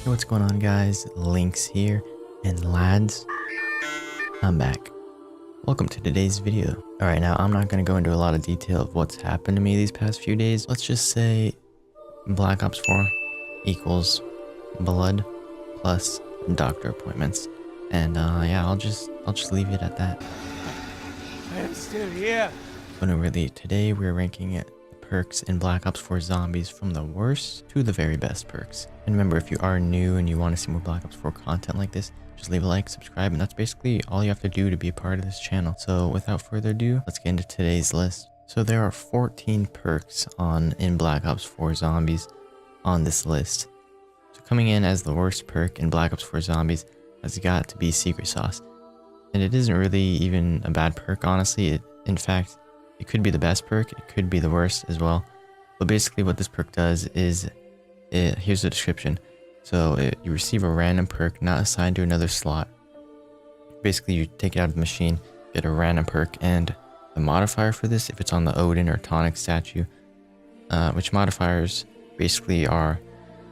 Hey, what's going on, guys? Links here, and lads, I'm back. Welcome to today's video. Alright, now I'm not going to go into a lot of detail of what's happened to me these past few days. Let's just say Black Ops 4 equals blood plus doctor appointments. And yeah, I'll just leave it at that. I'm still here. But no, really, today we're ranking it perks in Black Ops 4 Zombies from the worst to the very best perks. And remember, if you are new and you want to see more Black Ops 4 content like this, just leave a like, subscribe, and that's basically all you have to do to be a part of this channel. So without further ado, let's get into today's list. So there are 14 perks in Black Ops 4 Zombies on this list. So coming in as the worst perk in Black Ops 4 Zombies has got to be Secret Sauce. And it isn't really even a bad perk, honestly. In fact, it could be the best perk, it could be the worst as well. But basically what this perk does is, here's the description. So you receive a random perk not assigned to another slot. Basically you take it out of the machine, get a random perk, and the modifier for this, if it's on the Odin or Tonic statue, which modifiers basically are,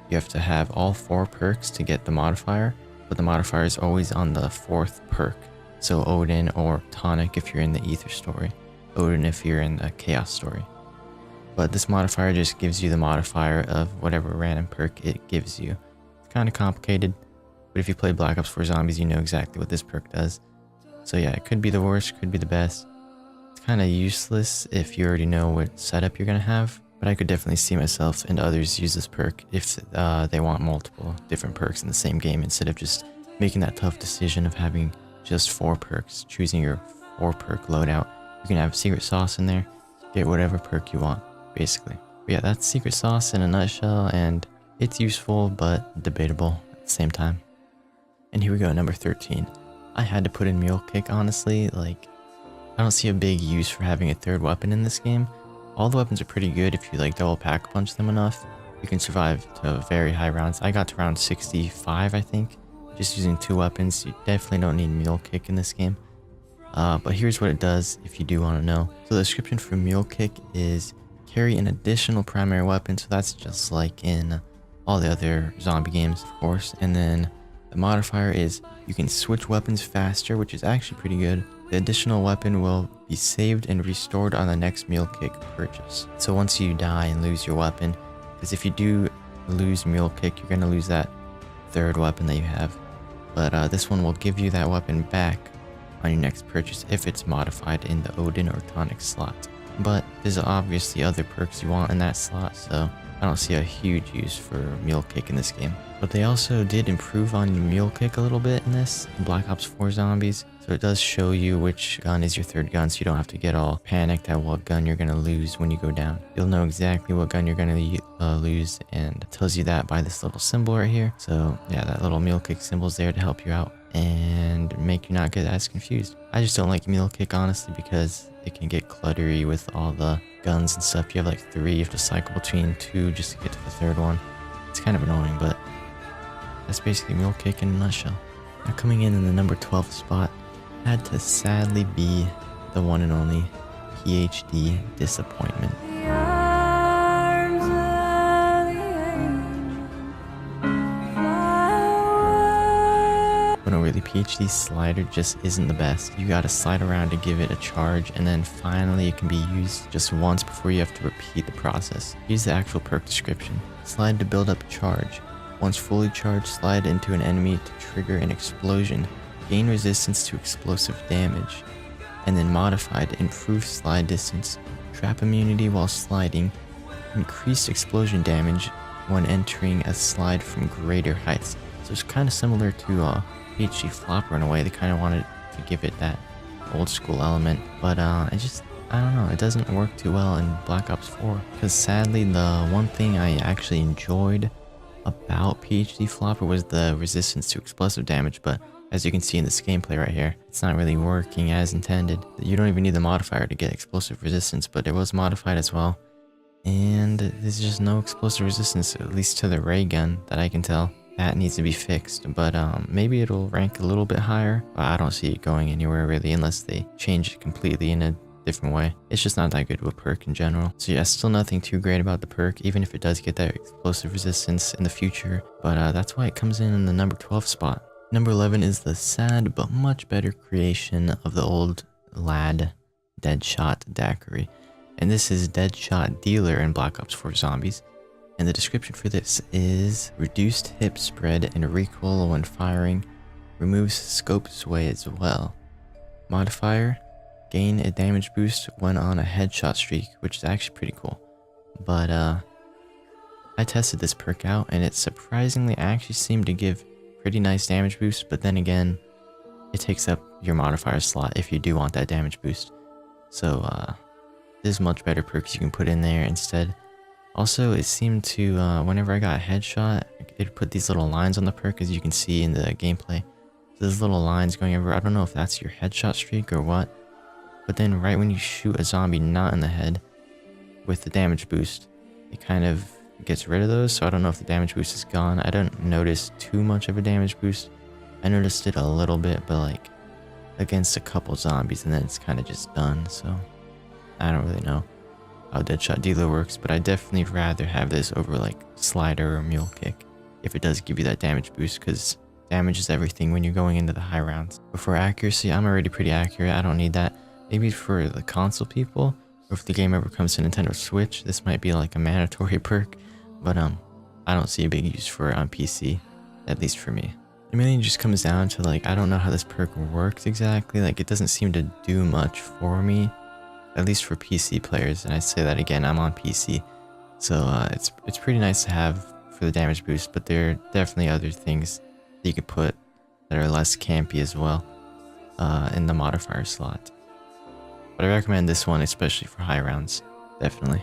you have to have all 4 perks to get the modifier, but the modifier is always on the 4th perk. So Odin or Tonic if you're in the Ether story. Odin if you're in the Chaos story. But this modifier just gives you the modifier of whatever random perk it gives you. It's kind of complicated, but if you play Black Ops 4 Zombies, you know exactly what this perk does. So yeah, it could be the worst, could be the best. It's kind of useless if you already know what setup you're going to have, but I could definitely see myself and others use this perk if they want multiple different perks in the same game, instead of just making that tough decision of having just 4 perks, choosing your 4 perk loadout. You can have Secret Sauce in there, get whatever perk you want, basically. But yeah, that's Secret Sauce in a nutshell, and it's useful but debatable at the same time. And here we go, number 13. I had to put in Mule Kick, honestly. Like, I don't see a big use for having a 3rd weapon in this game. All the weapons are pretty good if you like double pack punch them enough. You can survive to very high rounds. I got to round 65, I think, just using 2 weapons. You definitely don't need Mule Kick in this game. But here's what it does if you do want to know. So the description for Mule Kick is carry an additional primary weapon. So that's just like in all the other zombie games, of course. And then the modifier is you can switch weapons faster, which is actually pretty good. The additional weapon will be saved and restored on the next Mule Kick purchase. So once you die and lose your weapon, because if you do lose Mule Kick, you're going to lose that 3rd weapon that you have. But this one will give you that weapon back on your next purchase if it's modified in the Odin or Tonic slot. But there's obviously other perks you want in that slot, so I don't see a huge use for Mule Kick in this game. But they also did improve on Mule Kick a little bit in this, in Black Ops 4 Zombies. So it does show you which gun is your 3rd gun, so you don't have to get all panicked at what gun you're going to lose when you go down. You'll know exactly what gun you're going to lose, and it tells you that by this little symbol right here. So yeah, that little Mule Kick symbol is there to help you out and make you not get as confused. I just don't like Mule Kick, honestly, because it can get cluttery with all the guns and stuff. You have like 3, you have to cycle between 2 just to get to the 3rd one. It's kind of annoying, but that's basically Mule Kick in a nutshell. Now coming in the number 12 spot had to sadly be the one and only PhD Disappointment. But no, really, PhD slider just isn't the best. You gotta slide around to give it a charge, and then finally it can be used just once before you have to repeat the process. Here's the actual perk description. Slide to build up a charge. Once fully charged, slide into an enemy to trigger an explosion. Gain resistance to explosive damage. And then modified, improve slide distance. Trap immunity while sliding. Increased explosion damage when entering a slide from greater heights. So it's kind of similar to PhD Flopper in a way. They kind of wanted to give it that old school element, but I don't know, it doesn't work too well in Black Ops 4, because sadly the one thing I actually enjoyed about PhD Flopper was the resistance to explosive damage, but as you can see in this gameplay right here, it's not really working as intended. You don't even need the modifier to get explosive resistance, but it was modified as well, and there's just no explosive resistance, at least to the ray gun that I can tell. that needs to be fixed, but maybe it'll rank a little bit higher. But I don't see it going anywhere really unless they change it completely in a different way. It's just not that good of a perk in general. So yeah, still nothing too great about the perk, even if it does get that explosive resistance in the future. But that's why it comes in the number 12 spot. Number 11 is the sad but much better creation of the old lad Deadshot daiquiri. And this is Deadshot Dealer in Black Ops 4 Zombies. And the description for this is reduced hip spread and recoil when firing, removes scope sway as well. Modifier, gain a damage boost when on a headshot streak, which is actually pretty cool. But I tested this perk out and it surprisingly actually seemed to give pretty nice damage boost, but then again, it takes up your modifier slot if you do want that damage boost. So there's much better perks you can put in there instead. Also, it seemed to, whenever I got a headshot, it put these little lines on the perk, as you can see in the gameplay. So there's little lines going over. I don't know if that's your headshot streak or what. But then right when you shoot a zombie not in the head with the damage boost, it kind of gets rid of those. So I don't know if the damage boost is gone. I don't notice too much of a damage boost. I noticed it a little bit, but like against a couple zombies, and then it's kind of just done. So I don't really know how Deadshot Dealer works, but I definitely rather have this over like Slider or Mule Kick if it does give you that damage boost, because damage is everything when you're going into the high rounds. But for accuracy, I'm already pretty accurate. I don't need that. Maybe for the console people, or if the game ever comes to Nintendo Switch, this might be like a mandatory perk, but I don't see a big use for it on PC, at least for me. It mainly just comes down to like, I don't know how this perk works exactly. Like, it doesn't seem to do much for me, at least for PC players. And I say that again, I'm on PC, so it's pretty nice to have for the damage boost, but there are definitely other things that you could put that are less campy as well in the modifier slot. But I recommend this one, especially for high rounds, definitely.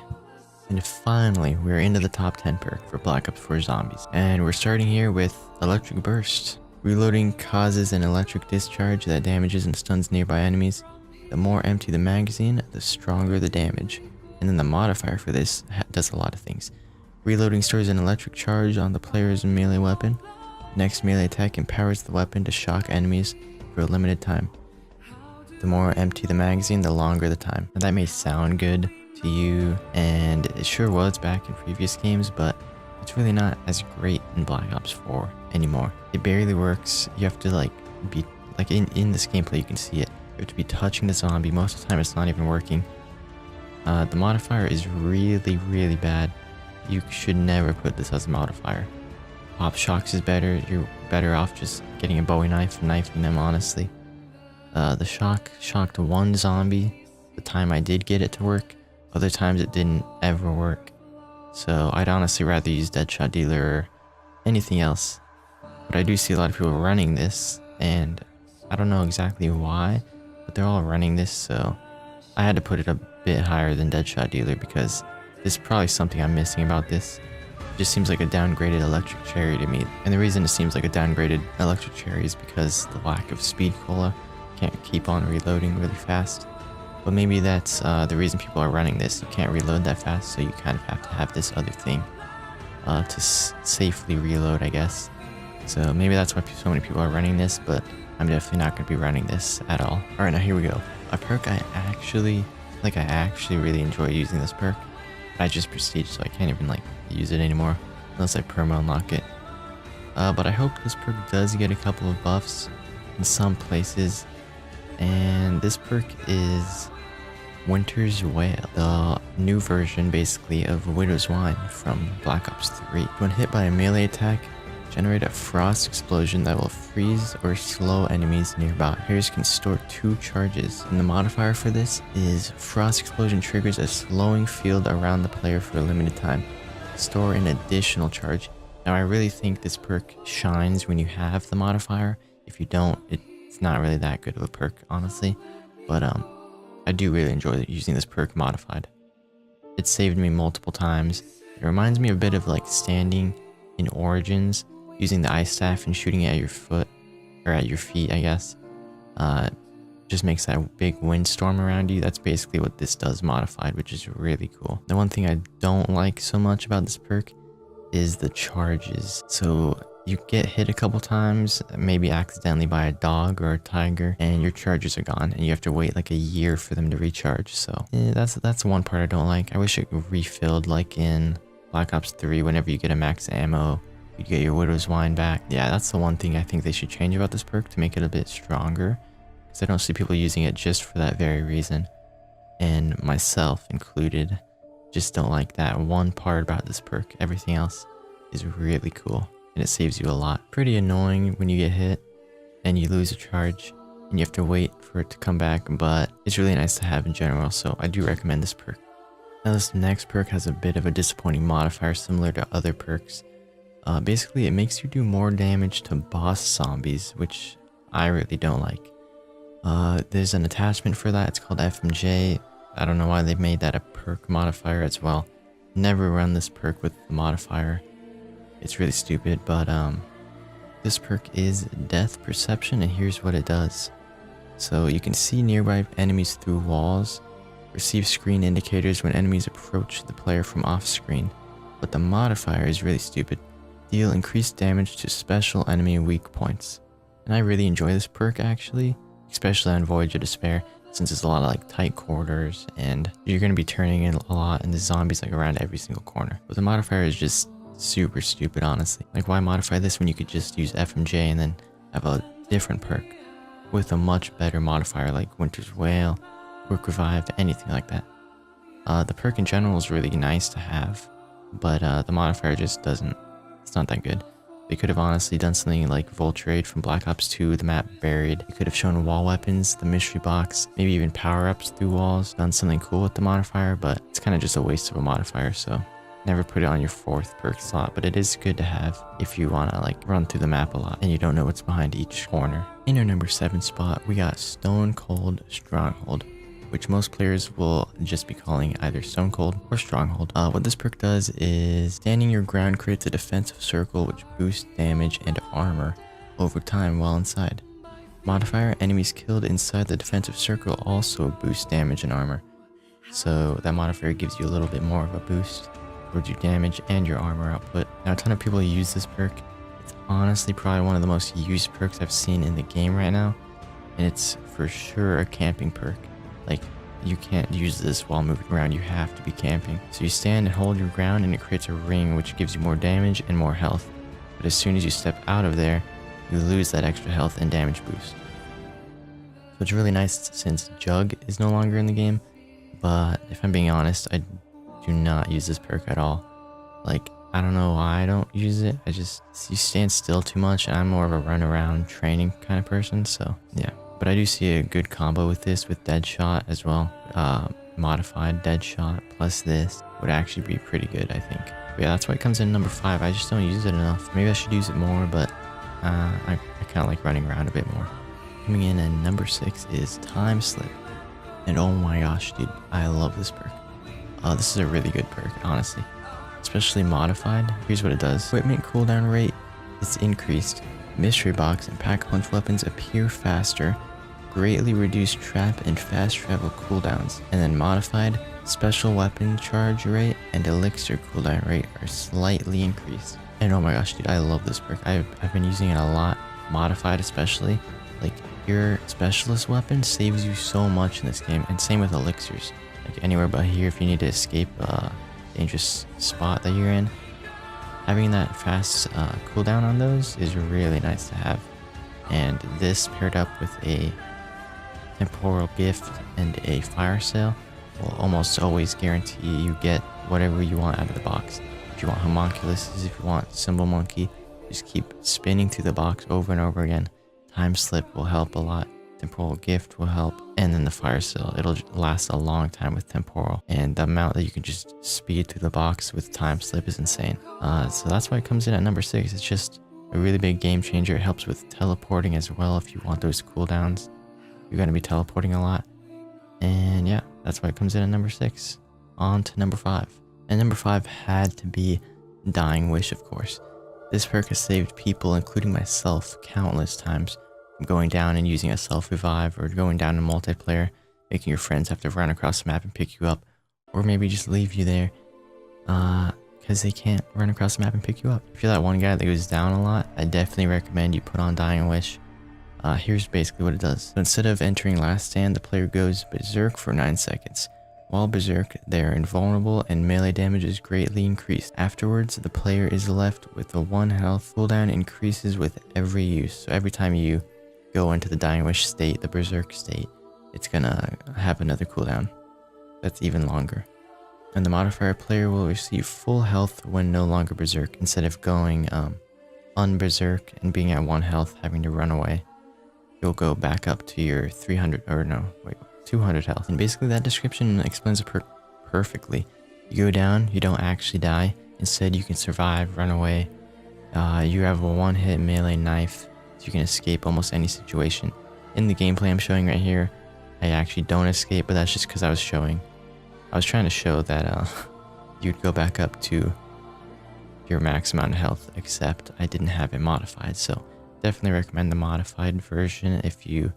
And finally, we're into the top 10 perk for Black Ops 4 Zombies. And we're starting here with Electric Burst. Reloading causes an electric discharge that damages and stuns nearby enemies. The more empty the magazine, the stronger the damage. And then the modifier for this does a lot of things. Reloading stores an electric charge on the player's melee weapon. Next melee attack empowers the weapon to shock enemies for a limited time. The more empty the magazine, the longer the time. Now, that may sound good to you, and it sure was back in previous games, but it's really not as great in Black Ops 4 anymore. It barely works. You have to like be like in this gameplay, you can see it. You have to be touching the zombie. Most of the time it's not even working. The modifier is really bad. You should never put this as a modifier. Pop shocks is better. You're better off just getting a Bowie knife and knifing them, honestly. The shock shocked one zombie the time I did get it to work. Other times it didn't ever work. So I'd honestly rather use Deadshot Dealer or anything else. But I do see a lot of people running this, and I don't know exactly why, but they're all running this, so I had to put it a bit higher than Deadshot Dealer because there's probably something I'm missing about this. It just seems like a downgraded Electric Cherry to me. And the reason it seems like a downgraded Electric Cherry is because the lack of speed cola. Can't keep on reloading really fast. But maybe that's the reason people are running this. You can't reload that fast, so you kind of have to have this other thing to safely reload, I guess. So maybe that's why so many people are running this, but I'm definitely not going to be running this at all. Alright, now here we go. A perk I actually really enjoy using this perk. I just prestige, so I can't even like use it anymore unless I perma unlock it. But I hope this perk does get a couple of buffs in some places. And this perk is Winter's Wail, the new version basically of Widow's Wine from Black Ops 3. When hit by a melee attack, generate a frost explosion that will freeze or slow enemies nearby. Players can store 2 charges, and the modifier for this is frost explosion triggers a slowing field around the player for a limited time. Store an additional charge. Now I really think this perk shines when you have the modifier. If you don't, it's not really that good of a perk, honestly. But I do really enjoy using this perk modified. It saved me multiple times. It reminds me a bit of like standing in Origins, using the ice staff and shooting it at your foot, or at your feet, I guess. Just makes that big windstorm around you. That's basically what this does modified, which is really cool. The one thing I don't like so much about this perk is the charges. So You get hit a couple times, maybe accidentally by a dog or a tiger, and your charges are gone, and you have to wait like a year for them to recharge. So that's one part I don't like. I wish it refilled like in Black Ops 3. Whenever you get a max ammo, you get your Widow's Wine back. Yeah, that's the one thing I think they should change about this perk to make it a bit stronger, because I don't see people using it just for that very reason, and myself included. Just don't like that one part about this perk. Everything else is really cool, and it saves you a lot. Pretty annoying when you get hit and you lose a charge and you have to wait for it to come back, but it's really nice to have in general, so I do recommend this perk. Now this next perk has a bit of a disappointing modifier similar to other perks. Basically it makes you do more damage to boss zombies, which I really don't like. There's an attachment for that, it's called FMJ. I don't know why they made that a perk modifier as well. Never run this perk with the modifier. It's really stupid, but this perk is Death Perception, and here's what it does. So you can see nearby enemies through walls, receive screen indicators when enemies approach the player from off screen. But the modifier is really stupid. Deal increased damage to special enemy weak points. And I really enjoy this perk actually, especially on Voyage of Despair, since it's a lot of like tight quarters and you're going to be turning in a lot and the zombies like around every single corner. But the modifier is just super stupid, honestly. Like, why modify this when you could just use FMJ and then have a different perk with a much better modifier like Winter's Wail, Quick Revive, anything like that. The perk in general is really nice to have, but the modifier just doesn't, it's not that good. They could have honestly done something like Vulture from Black Ops 2, the map Buried. You could have shown wall weapons, the mystery box, maybe even power-ups through walls, done something cool with the modifier, but it's kind of just a waste of a modifier, so never put it on your 4th perk slot, but it is good to have if you want to like run through the map a lot and you don't know what's behind each corner. In our number 7 spot, we got Stone Cold Stronghold, which most players will just be calling either Stone Cold or Stronghold. What this perk does is standing your ground creates a defensive circle which boosts damage and armor over time while inside. Modifier, enemies killed inside the defensive circle also boost damage and armor. So that modifier gives you a little bit more of a boost towards your damage and your armor output. Now a ton of people use this perk. It's honestly probably one of the most used perks I've seen in the game right now. And it's for sure a camping perk. Like, you can't use this while moving around, you have to be camping. So you stand and hold your ground and it creates a ring which gives you more damage and more health. But as soon as you step out of there, you lose that extra health and damage boost. So it's really nice since Jug is no longer in the game, but if I'm being honest, I do not use this perk at all. Like, I don't know why I don't use it, you stand still too much and I'm more of a run around training kind of person, so yeah. But I do see a good combo with this, with Deadshot as well. Modified Deadshot plus this would actually be pretty good, I think. But yeah, that's why it comes in number 5. I just don't use it enough. Maybe I should use it more, but I kind of like running around a bit more. Coming in at number 6 is Time Slip. And oh my gosh, dude, I love this perk. This is a really good perk, honestly. Especially modified. Here's what it does. Equipment cooldown rate is increased. Mystery box and pack-a-punch weapons appear faster. Greatly reduced trap and fast travel cooldowns. And then modified, special weapon charge rate and elixir cooldown rate are slightly increased. And oh my gosh, dude, I love this perk. I've been using it a lot. Modified especially. Like, your specialist weapon saves you so much in this game. And same with elixirs. Like, anywhere but here if you need to escape a dangerous spot that you're in. Having that fast cooldown on those is really nice to have. And this paired up with a temporal gift and a fire sale will almost always guarantee you get whatever you want out of the box. If you want homunculuses, if you want symbol monkey, just keep spinning through the box over and over again. Time slip will help a lot. Temporal gift will help, and then the fire sale, it'll last a long time with temporal, and the amount that you can just speed through the box with time slip is insane. So that's why it comes in at number 6. It's just a really big game changer. It helps with teleporting as well if you want those cooldowns. You're going to be teleporting a lot, and yeah, that's why it comes in at number 6. On to number 5, and number 5 had to be Dying Wish, of course. This perk has saved people, including myself, countless times from going down and using a self-revive, or going down in multiplayer, making your friends have to run across the map and pick you up, or maybe just leave you there. because they can't run across the map and pick you up. If you're that one guy that goes down a lot, I definitely recommend you put on Dying Wish. Here's basically what it does. So instead of entering last stand, the player goes berserk for 9 seconds. While berserk, they are invulnerable and melee damage is greatly increased. Afterwards, the player is left with a 1 health. Cooldown increases with every use. So every time you go into the Dying Wish state, the berserk state, it's gonna have another cooldown that's even longer. And the modifier player will receive full health when no longer berserk, instead of going unberserk and being at 1 health, having to run away. You'll go back up to your 200 health. And basically that description explains the perk perfectly. You go down, you don't actually die. Instead, you can survive, run away. You have a 1-hit melee knife, so you can escape almost any situation. In the gameplay I'm showing right here, I actually don't escape, but that's just because I was trying to show that you'd go back up to your max amount of health, except I didn't have it modified. So definitely recommend the modified version if you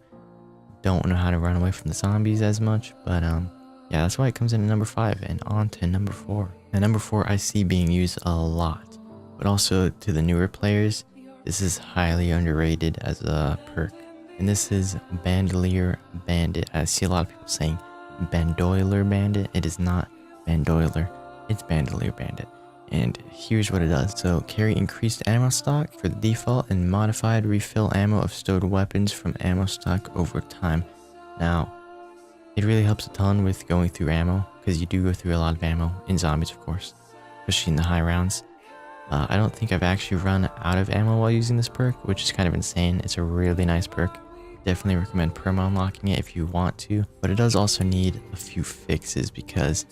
don't know how to run away from the zombies as much. But yeah, that's why it comes in at number 5 and on to number 4. And number 4 I see being used a lot, but also to the newer players, this is highly underrated as a perk. And this is Bandolier Bandit. I see a lot of people saying Bandolier Bandit. It is not Bandolier, it's Bandolier Bandit. And here's what it does. So carry increased ammo stock for the default and modified refill ammo of stowed weapons from ammo stock over time. Now, it really helps a ton with going through ammo, because you do go through a lot of ammo in zombies, of course, especially in the high rounds. I don't think I've actually run out of ammo while using this perk, which is kind of insane. It's a really nice perk. Definitely recommend perma unlocking it if you want to, but it does also need a few fixes because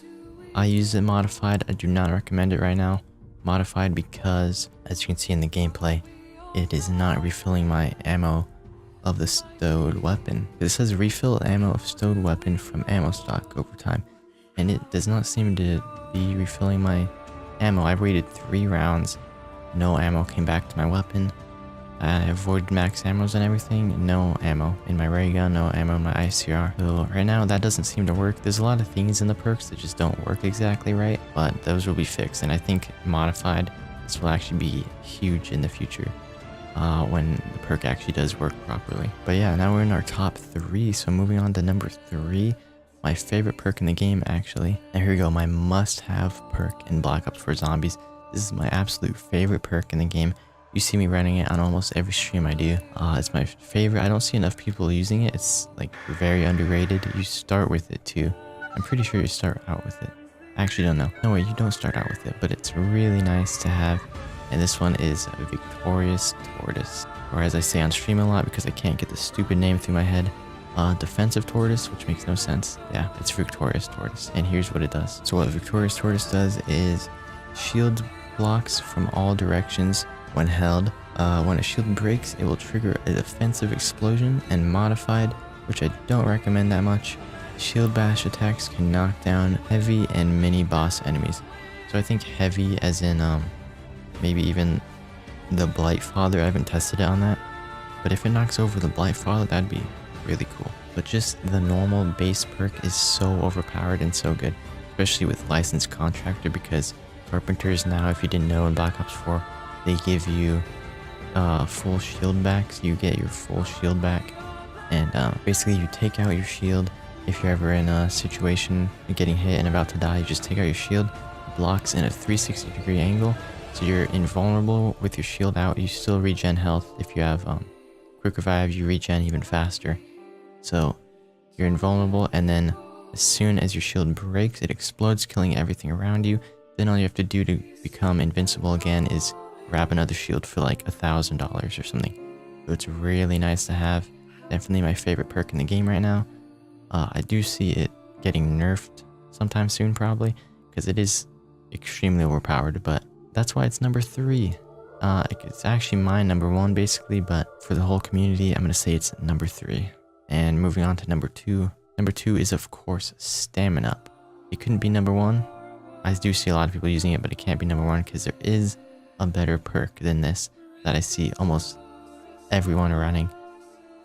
I use it modified. I do not recommend it right now. Modified because, as you can see in the gameplay, it is not refilling my ammo of the stowed weapon. It says refill ammo of stowed weapon from ammo stock over time, and it does not seem to be refilling my ammo. I waited 3 rounds, no ammo came back to my weapon. I avoided max ammos and everything, no ammo in my ray gun, no ammo in my ICR. So right now that doesn't seem to work. There's a lot of things in the perks that just don't work exactly right, but those will be fixed. And I think modified, this will actually be huge in the future when the perk actually does work properly. But yeah, now we're in our top 3. So moving on to number 3, my favorite perk in the game actually. And here we go, my must-have perk in Black Ops 4 Zombies. This is my absolute favorite perk in the game. You see me running it on almost every stream I do. It's my favorite. I don't see enough people using it. It's like very underrated. You start with it too. I'm pretty sure you start out with it. I actually don't know. No way, you don't start out with it, but it's really nice to have. And this one is Victorious Tortoise, or as I say on stream a lot because I can't get the stupid name through my head, Defensive Tortoise, which makes no sense. Yeah, it's Victorious Tortoise. And here's what it does. So what Victorious Tortoise does is shield blocks from all directions. When held, when a shield breaks, it will trigger a defensive explosion, and modified, which I don't recommend that much, shield bash attacks can knock down heavy and mini boss enemies. So I think heavy as in maybe even the Blight Father. I haven't tested it on that, but if it knocks over the Blight Father, that'd be really cool. But just the normal base perk is so overpowered and so good, especially with Licensed Contractor, because Carpenters now, if you didn't know, in Black Ops 4, they give you full shield back, so you get your full shield back. And basically you take out your shield. If you're ever in a situation you're getting hit and about to die, you just take out your shield, blocks in a 360-degree angle, so you're invulnerable with your shield out. You still regen health. If you have quick revive, you regen even faster. So you're invulnerable, and then as soon as your shield breaks, it explodes, killing everything around you. Then all you have to do to become invincible again is grab another shield for like $1,000 or something. So it's really nice to have. Definitely my favorite perk in the game right now. I do see it getting nerfed sometime soon probably, because it is extremely overpowered, but that's why it's number 3. It's actually my number 1 basically, but for the whole community I'm gonna say it's number 3. And moving on to number 2. Number 2 is of course Stamina Up. It couldn't be number 1. I do see a lot of people using it, but it can't be number 1 because there is a better perk than this that I see almost everyone running.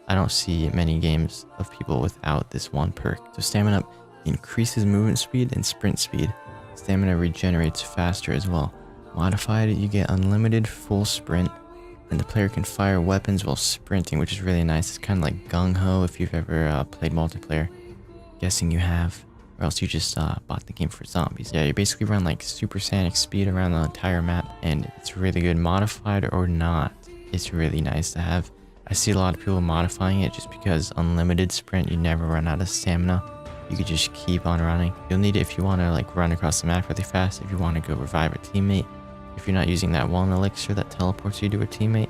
I don't see many games of people without this one perk. So Stamina Up increases movement speed and sprint speed. Stamina regenerates faster as well. Modified, you get unlimited full sprint, and the player can fire weapons while sprinting, which is really nice. It's kind of like gung-ho if you've ever played multiplayer. Guessing you have, or else you just bought the game for zombies. Yeah, you basically run like supersonic speed around the entire map, and it's really good. Modified or not, it's really nice to have. I see a lot of people modifying it just because unlimited sprint, you never run out of stamina. You could just keep on running. You'll need it if you want to like run across the map really fast, if you want to go revive a teammate. If you're not using that one elixir that teleports you to a teammate,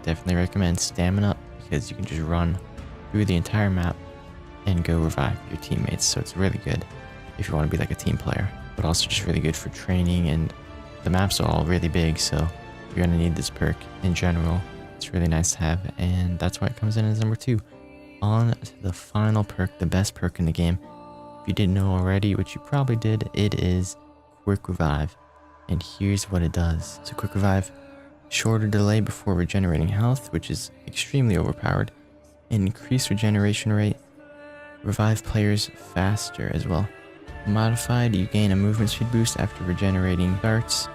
definitely recommend stamina because you can just run through the entire map and go revive your teammates. So it's really good if you want to be like a team player, but also just really good for training, and the maps are all really big, so you're going to need this perk in general. It's really nice to have, and that's why it comes in as number 2. On to the final perk, the best perk in the game. If you didn't know already, which you probably did, it is Quick Revive. And here's what it does. So Quick Revive, shorter delay before regenerating health, which is extremely overpowered. Increased regeneration rate, revive players faster as well. Modified, you gain a movement speed boost after regenerating starts.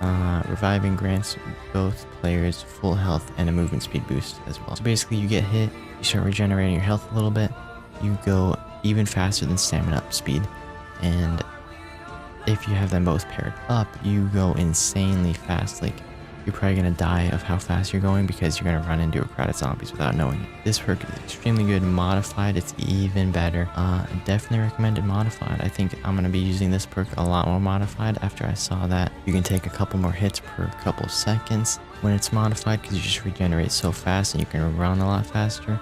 Reviving grants both players full health and a movement speed boost as well. So basically you get hit, you start regenerating your health a little bit, you go even faster than stamina up speed, and if you have them both paired up, you go insanely fast. Like, you're probably gonna die of how fast you're going because you're gonna run into a crowd of zombies without knowing it. This perk is extremely good. Modified, it's even better. Definitely recommended modified. I think I'm gonna be using this perk a lot more modified after I saw that you can take a couple more hits per couple seconds when it's modified, because you just regenerate so fast and you can run a lot faster.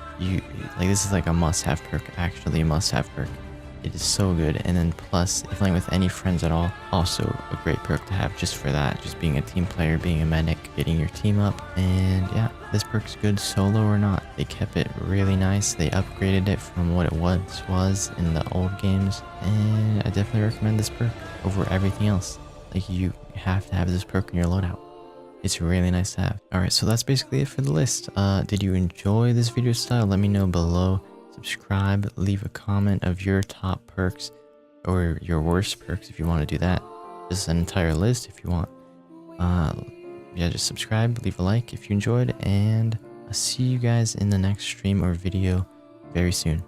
This is like a must-have perk, actually a must-have perk. It is so good. And then plus, if playing with any friends at all, also a great perk to have just for that. Just being a team player, being a medic, getting your team up. And yeah, this perk's good solo or not. They kept it really nice. They upgraded it from what it once was in the old games. And I definitely recommend this perk over everything else. Like, you have to have this perk in your loadout. It's really nice to have. Alright, so that's basically it for the list. Did you enjoy this video style? Let me know below. Subscribe, leave a comment of your top perks or your worst perks if you want to do that. Just an entire list if you want. Yeah, just subscribe, leave a like if you enjoyed, and I'll see you guys in the next stream or video very soon.